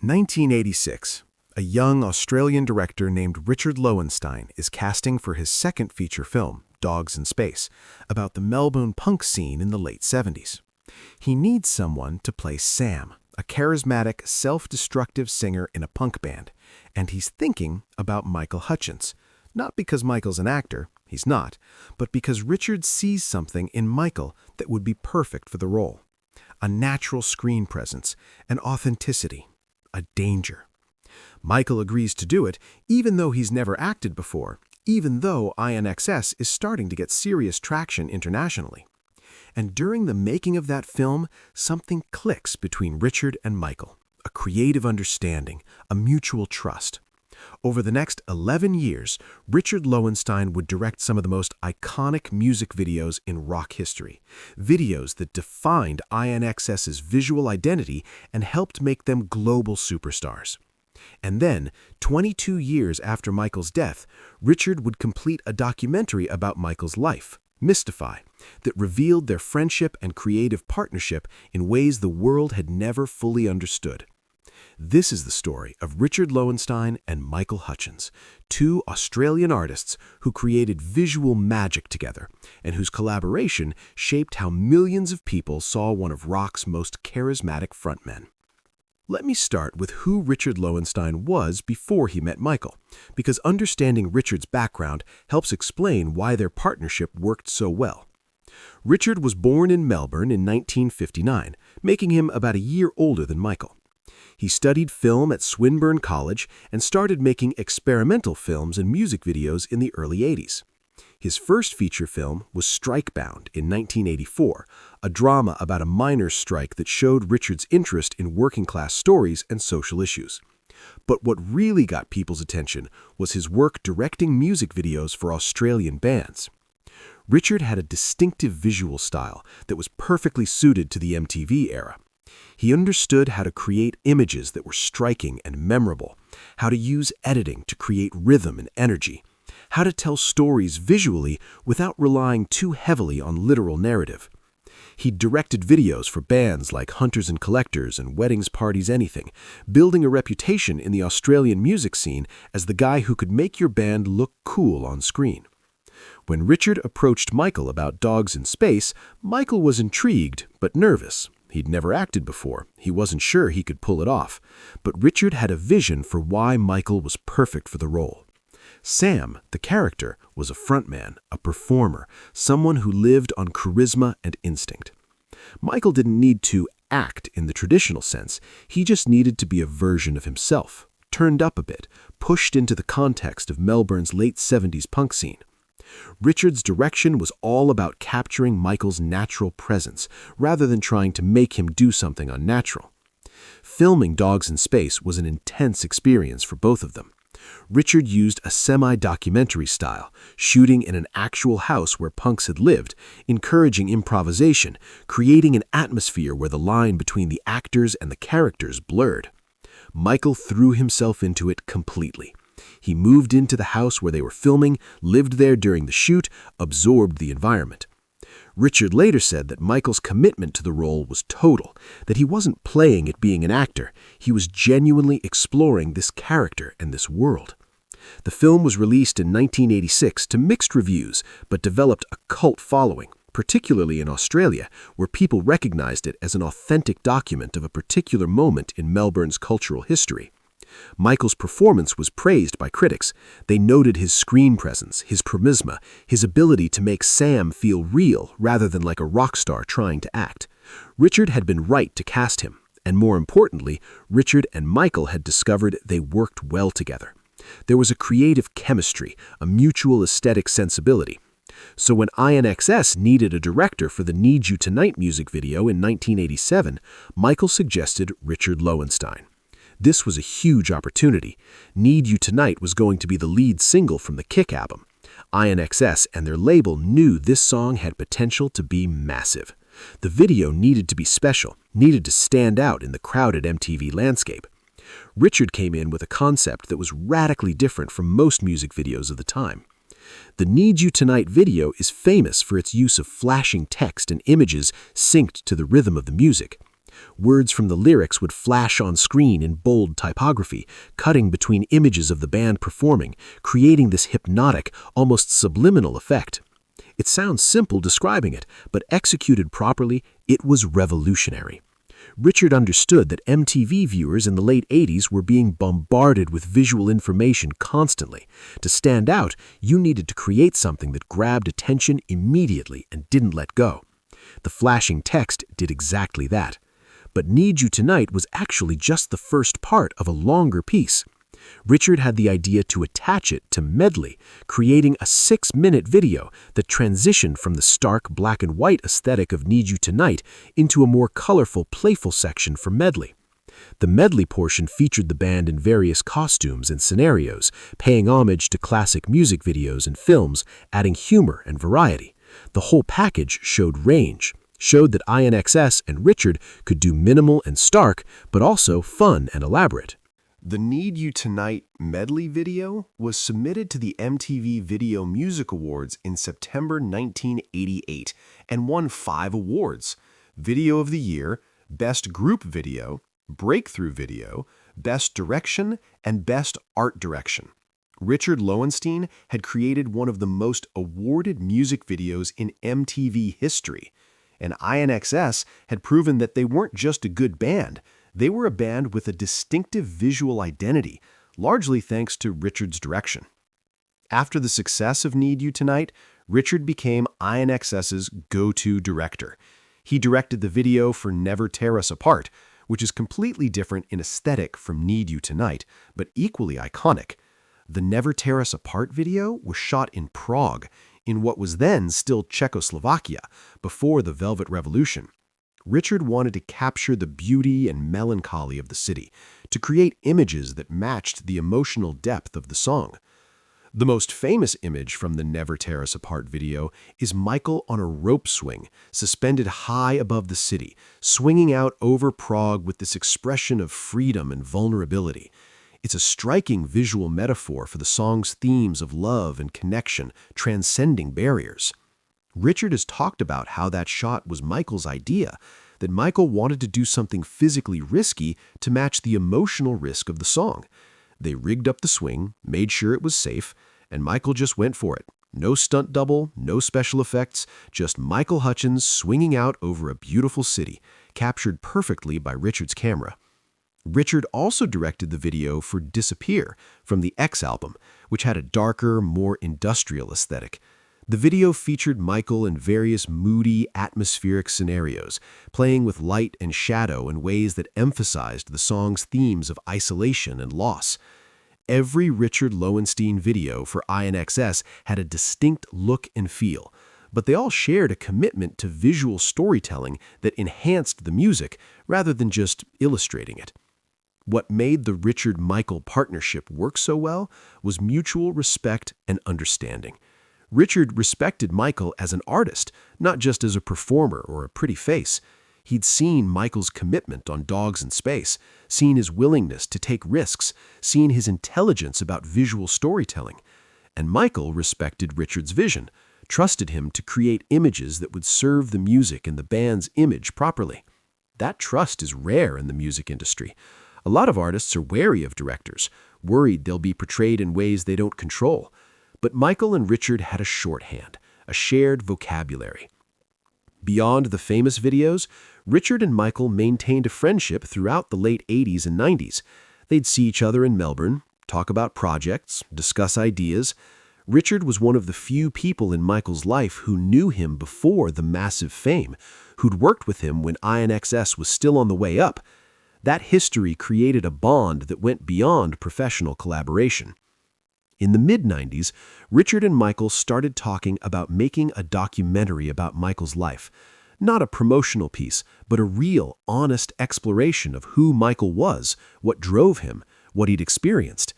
1986. A young Australian director named Richard Lowenstein is casting for his second feature film, Dogs in Space, about the Melbourne punk scene in the late 70s. He needs someone to play Sam, a charismatic, self-destructive singer in a punk band, and he's thinking about Michael Hutchence. Not because Michael's an actor, he's not, but because Richard sees something in Michael that would be perfect for the role. A natural screen presence, an authenticity, a danger. Michael agrees to do it, even though he's never acted before, even though INXS is starting to get serious traction internationally. And during the making of that film, something clicks between Richard and Michael. A creative understanding, a mutual trust. Over the next 11 years, Richard Lowenstein would direct some of the most iconic music videos in rock history. Videos that defined INXS's visual identity and helped make them global superstars. And then, 22 years after Michael's death, Richard would complete a documentary about Michael's life, Mystify, that revealed their friendship and creative partnership in ways the world had never fully understood. This is the story of Richard Lowenstein and Michael Hutchence, two Australian artists who created visual magic together and whose collaboration shaped how millions of people saw one of rock's most charismatic frontmen. Let me start with who Richard Lowenstein was before he met Michael, because understanding Richard's background helps explain why their partnership worked so well. Richard was born in Melbourne in 1959, making him about a year older than Michael. He studied film at Swinburne College and started making experimental films and music videos in the early 80s. His first feature film was Strikebound in 1984, a drama about a miners' strike that showed Richard's interest in working-class stories and social issues. But what really got people's attention was his work directing music videos for Australian bands. Richard had a distinctive visual style that was perfectly suited to the MTV era. He understood how to create images that were striking and memorable, how to use editing to create rhythm and energy, how to tell stories visually without relying too heavily on literal narrative. He directed videos for bands like Hunters and Collectors and Weddings Parties Anything, building a reputation in the Australian music scene as the guy who could make your band look cool on screen. When Richard approached Michael about Dogs in Space, Michael was intrigued but nervous. He'd never acted before. He wasn't sure he could pull it off. But Richard had a vision for why Michael was perfect for the role. Sam, the character, was a frontman, a performer, someone who lived on charisma and instinct. Michael didn't need to act in the traditional sense. He just needed to be a version of himself, turned up a bit, pushed into the context of Melbourne's late 70s punk scene. Richard's direction was all about capturing Michael's natural presence, rather than trying to make him do something unnatural. Filming Dogs in Space was an intense experience for both of them. Richard used a semi-documentary style, shooting in an actual house where punks had lived, encouraging improvisation, creating an atmosphere where the line between the actors and the characters blurred. Michael threw himself into it completely. He moved into the house where they were filming, lived there during the shoot, absorbed the environment. Richard later said that Michael's commitment to the role was total, that he wasn't playing at being an actor, he was genuinely exploring this character and this world. The film was released in 1986 to mixed reviews, but developed a cult following, particularly in Australia, where people recognized it as an authentic document of a particular moment in Melbourne's cultural history. Michael's performance was praised by critics. They noted his screen presence, his charisma, his ability to make Sam feel real rather than like a rock star trying to act. Richard had been right to cast him, and more importantly, Richard and Michael had discovered they worked well together. There was a creative chemistry, a mutual aesthetic sensibility. So when INXS needed a director for the Need You Tonight music video in 1987, Michael suggested Richard Lowenstein. This was a huge opportunity. Need You Tonight was going to be the lead single from the Kick album. INXS and their label knew this song had potential to be massive. The video needed to be special, needed to stand out in the crowded MTV landscape. Richard came in with a concept that was radically different from most music videos of the time. The Need You Tonight video is famous for its use of flashing text and images synced to the rhythm of the music. Words from the lyrics would flash on screen in bold typography, cutting between images of the band performing, creating this hypnotic, almost subliminal effect. It sounds simple describing it, but executed properly, it was revolutionary. Richard understood that MTV viewers in the late 80s were being bombarded with visual information constantly. To stand out, you needed to create something that grabbed attention immediately and didn't let go. The flashing text did exactly that. But Need You Tonight was actually just the first part of a longer piece. Richard had the idea to attach it to Medley, creating a 6-minute video that transitioned from the stark black and white aesthetic of Need You Tonight into a more colorful, playful section for Medley. The Medley portion featured the band in various costumes and scenarios, paying homage to classic music videos and films, adding humor and variety. The whole package showed range, showed that INXS and Richard could do minimal and stark, but also fun and elaborate. The Need You Tonight medley video was submitted to the MTV Video Music Awards in September 1988 and won 5 awards: Video of the Year, Best Group Video, Breakthrough Video, Best Direction, and Best Art Direction. Richard Lowenstein had created one of the most awarded music videos in MTV history, and INXS had proven that they weren't just a good band. They were a band with a distinctive visual identity, largely thanks to Richard's direction. After the success of Need You Tonight, Richard became INXS's go-to director. He directed the video for Never Tear Us Apart, which is completely different in aesthetic from Need You Tonight, but equally iconic. The Never Tear Us Apart video was shot in Prague, in what was then still Czechoslovakia, before the Velvet Revolution. Richard wanted to capture the beauty and melancholy of the city, to create images that matched the emotional depth of the song. The most famous image from the Never Tear Us Apart video is Michael on a rope swing, suspended high above the city, swinging out over Prague with this expression of freedom and vulnerability. It's a striking visual metaphor for the song's themes of love and connection, transcending barriers. Richard has talked about how that shot was Michael's idea, that Michael wanted to do something physically risky to match the emotional risk of the song. They rigged up the swing, made sure it was safe, and Michael just went for it. No stunt double, no special effects, just Michael Hutchence swinging out over a beautiful city, captured perfectly by Richard's camera. Richard also directed the video for Disappear from the X album, which had a darker, more industrial aesthetic. The video featured Michael in various moody, atmospheric scenarios, playing with light and shadow in ways that emphasized the song's themes of isolation and loss. Every Richard Lowenstein video for INXS had a distinct look and feel, but they all shared a commitment to visual storytelling that enhanced the music rather than just illustrating it. What made the Richard-Michael partnership work so well was mutual respect and understanding. Richard respected Michael as an artist, not just as a performer or a pretty face. He'd seen Michael's commitment on Dogs in Space, seen his willingness to take risks, seen his intelligence about visual storytelling. And Michael respected Richard's vision, trusted him to create images that would serve the music and the band's image properly. That trust is rare in the music industry. A lot of artists are wary of directors, worried they'll be portrayed in ways they don't control. But Michael and Richard had a shorthand, a shared vocabulary. Beyond the famous videos, Richard and Michael maintained a friendship throughout the late 80s and 90s. They'd see each other in Melbourne, talk about projects, discuss ideas. Richard was one of the few people in Michael's life who knew him before the massive fame, who'd worked with him when INXS was still on the way up. That history created a bond that went beyond professional collaboration. In the mid-90s, Richard and Michael started talking about making a documentary about Michael's life. Not a promotional piece, but a real, honest exploration of who Michael was, what drove him, what he'd experienced.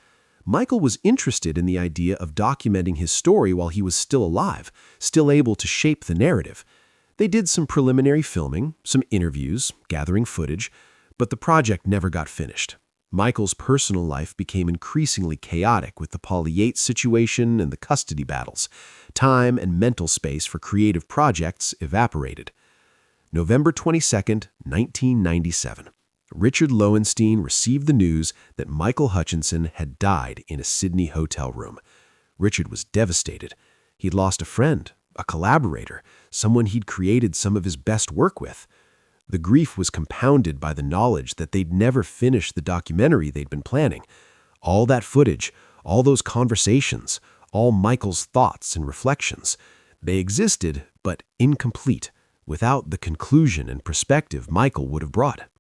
Michael was interested in the idea of documenting his story while he was still alive, still able to shape the narrative. They did some preliminary filming, some interviews, gathering footage, but the project never got finished. Michael's personal life became increasingly chaotic with the Polly Yates situation and the custody battles. Time and mental space for creative projects evaporated. November 22nd, 1997. Richard Lowenstein received the news that Michael Hutchence had died in a Sydney hotel room. Richard was devastated. He'd lost a friend, a collaborator, someone he'd created some of his best work with. The grief was compounded by the knowledge that they'd never finished the documentary they'd been planning. All that footage, all those conversations, all Michael's thoughts and reflections, they existed, but incomplete, without the conclusion and perspective Michael would have brought.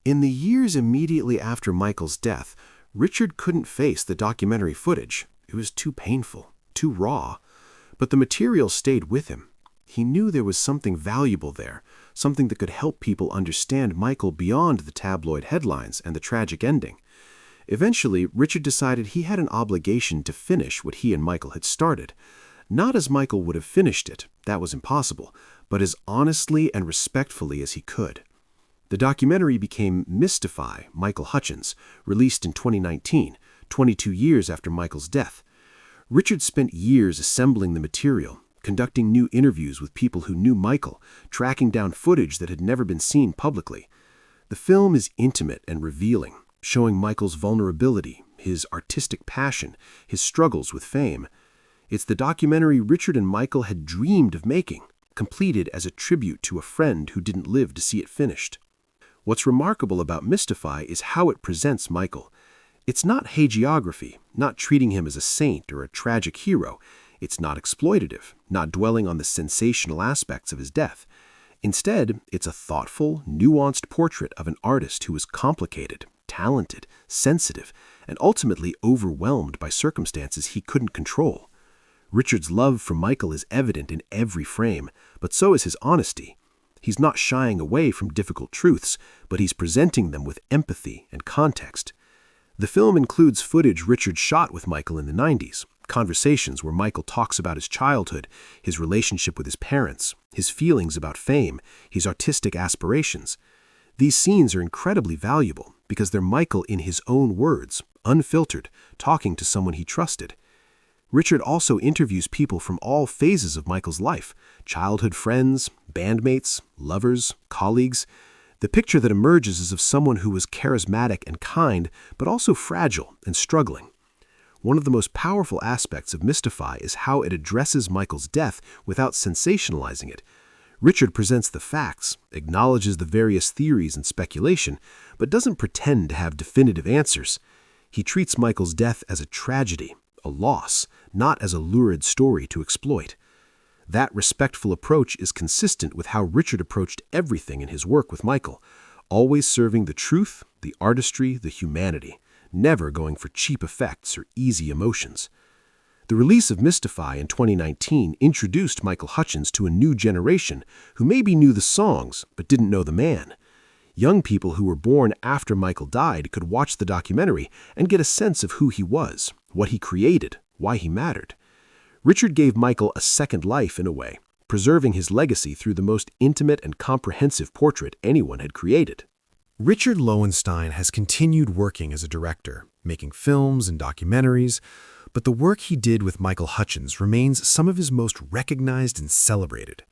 In the years immediately after Michael's death, Richard couldn't face the documentary footage. It was too painful, too raw. But the material stayed with him. He knew there was something valuable there, something that could help people understand Michael beyond the tabloid headlines and the tragic ending. Eventually, Richard decided he had an obligation to finish what he and Michael had started. Not as Michael would have finished it, that was impossible, but as honestly and respectfully as he could. The documentary became Mystify, Michael Hutchence, released in 2019, 22 years after Michael's death. Richard spent years assembling the material, conducting new interviews with people who knew Michael, tracking down footage that had never been seen publicly. The film is intimate and revealing, showing Michael's vulnerability, his artistic passion, his struggles with fame. It's the documentary Richard and Michael had dreamed of making, completed as a tribute to a friend who didn't live to see it finished. What's remarkable about Mystify is how it presents Michael. It's not hagiography, not treating him as a saint or a tragic hero. It's not exploitative, not dwelling on the sensational aspects of his death. Instead, it's a thoughtful, nuanced portrait of an artist who was complicated, talented, sensitive, and ultimately overwhelmed by circumstances he couldn't control. Richard's love for Michael is evident in every frame, but so is his honesty. He's not shying away from difficult truths, but he's presenting them with empathy and context. The film includes footage Richard shot with Michael in the 90s, conversations where Michael talks about his childhood, his relationship with his parents, his feelings about fame, his artistic aspirations. These scenes are incredibly valuable because they're Michael in his own words, unfiltered, talking to someone he trusted. Richard also interviews people from all phases of Michael's life: childhood friends, bandmates, lovers, colleagues. The picture that emerges is of someone who was charismatic and kind, but also fragile and struggling. One of the most powerful aspects of Mystify is how it addresses Michael's death without sensationalizing it. Richard presents the facts, acknowledges the various theories and speculation, but doesn't pretend to have definitive answers. He treats Michael's death as a tragedy, a loss, not as a lurid story to exploit. That respectful approach is consistent with how Richard approached everything in his work with Michael, always serving the truth, the artistry, the humanity, never going for cheap effects or easy emotions. The release of Mystify in 2019 introduced Michael Hutchence to a new generation who maybe knew the songs but didn't know the man. Young people who were born after Michael died could watch the documentary and get a sense of who he was, what he created, why he mattered. Richard gave Michael a second life in a way, preserving his legacy through the most intimate and comprehensive portrait anyone had created. Richard Lowenstein has continued working as a director, making films and documentaries, but the work he did with Michael Hutchence remains some of his most recognized and celebrated.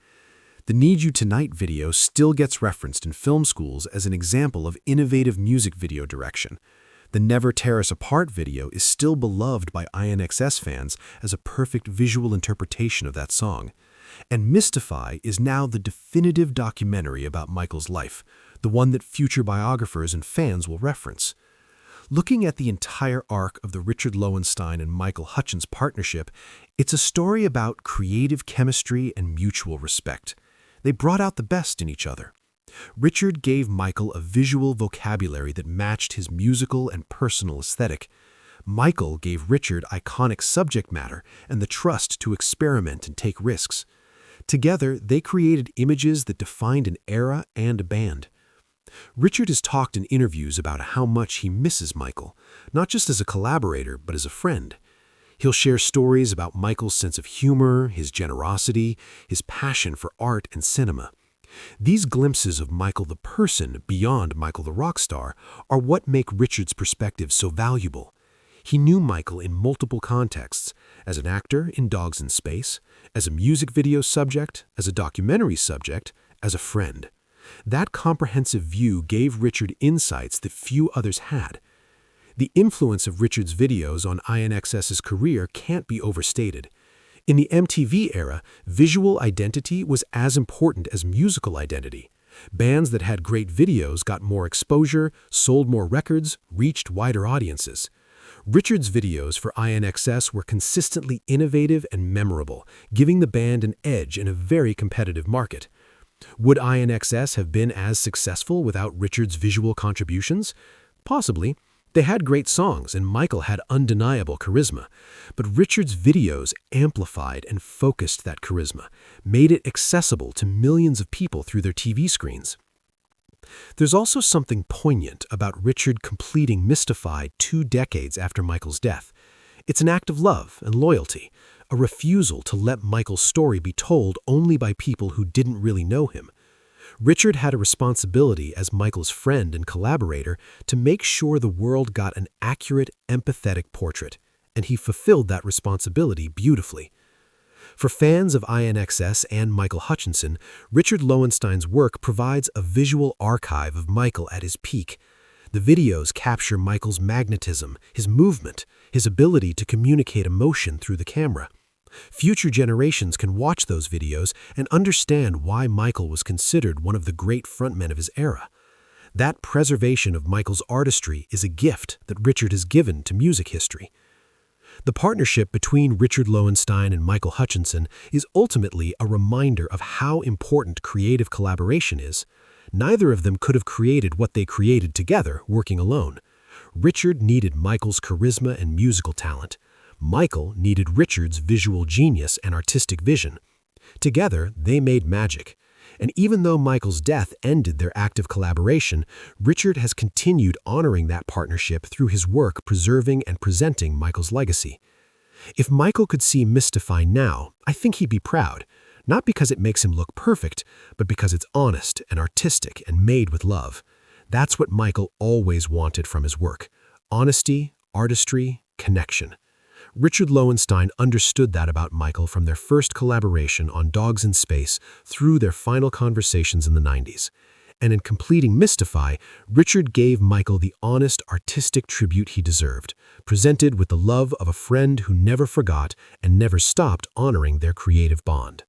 The Need You Tonight video still gets referenced in film schools as an example of innovative music video direction. The Never Tear Us Apart video is still beloved by INXS fans as a perfect visual interpretation of that song. And Mystify is now the definitive documentary about Michael's life, the one that future biographers and fans will reference. Looking at the entire arc of the Richard Lowenstein and Michael Hutchence partnership, it's a story about creative chemistry and mutual respect. They brought out the best in each other. Richard gave Michael a visual vocabulary that matched his musical and personal aesthetic. Michael gave Richard iconic subject matter and the trust to experiment and take risks. Together, they created images that defined an era and a band. Richard has talked in interviews about how much he misses Michael, not just as a collaborator, but as a friend. He'll share stories about Michael's sense of humor, his generosity, his passion for art and cinema. These glimpses of Michael the person beyond Michael the rock star are what make Richard's perspective so valuable. He knew Michael in multiple contexts, as an actor in Dogs in Space, as a music video subject, as a documentary subject, as a friend. That comprehensive view gave Richard insights that few others had. The influence of Richard's videos on INXS's career can't be overstated. In the MTV era, visual identity was as important as musical identity. Bands that had great videos got more exposure, sold more records, reached wider audiences. Richard's videos for INXS were consistently innovative and memorable, giving the band an edge in a very competitive market. Would INXS have been as successful without Richard's visual contributions? Possibly. They had great songs and Michael had undeniable charisma. But Richard's videos amplified and focused that charisma, made it accessible to millions of people through their TV screens. There's also something poignant about Richard completing Mystify 2 decades after Michael's death. It's an act of love and loyalty, a refusal to let Michael's story be told only by people who didn't really know him. Richard had a responsibility as Michael's friend and collaborator to make sure the world got an accurate, empathetic portrait, and he fulfilled that responsibility beautifully. For fans of INXS and Michael Hutchence, Richard Lowenstein's work provides a visual archive of Michael at his peak. The videos capture Michael's magnetism, his movement, his ability to communicate emotion through the camera. Future generations can watch those videos and understand why Michael was considered one of the great frontmen of his era. That preservation of Michael's artistry is a gift that Richard has given to music history. The partnership between Richard Lowenstein and Michael Hutchence is ultimately a reminder of how important creative collaboration is. Neither of them could have created what they created together, working alone. Richard needed Michael's charisma and musical talent. Michael needed Richard's visual genius and artistic vision. Together, they made magic. And even though Michael's death ended their active collaboration, Richard has continued honoring that partnership through his work preserving and presenting Michael's legacy. If Michael could see Mystify now, I think he'd be proud, not because it makes him look perfect, but because it's honest and artistic and made with love. That's what Michael always wanted from his work: honesty, artistry, connection. Richard Lowenstein understood that about Michael from their first collaboration on Dogs in Space through their final conversations in the 90s. And in completing Mystify, Richard gave Michael the honest, artistic tribute he deserved, presented with the love of a friend who never forgot and never stopped honoring their creative bond.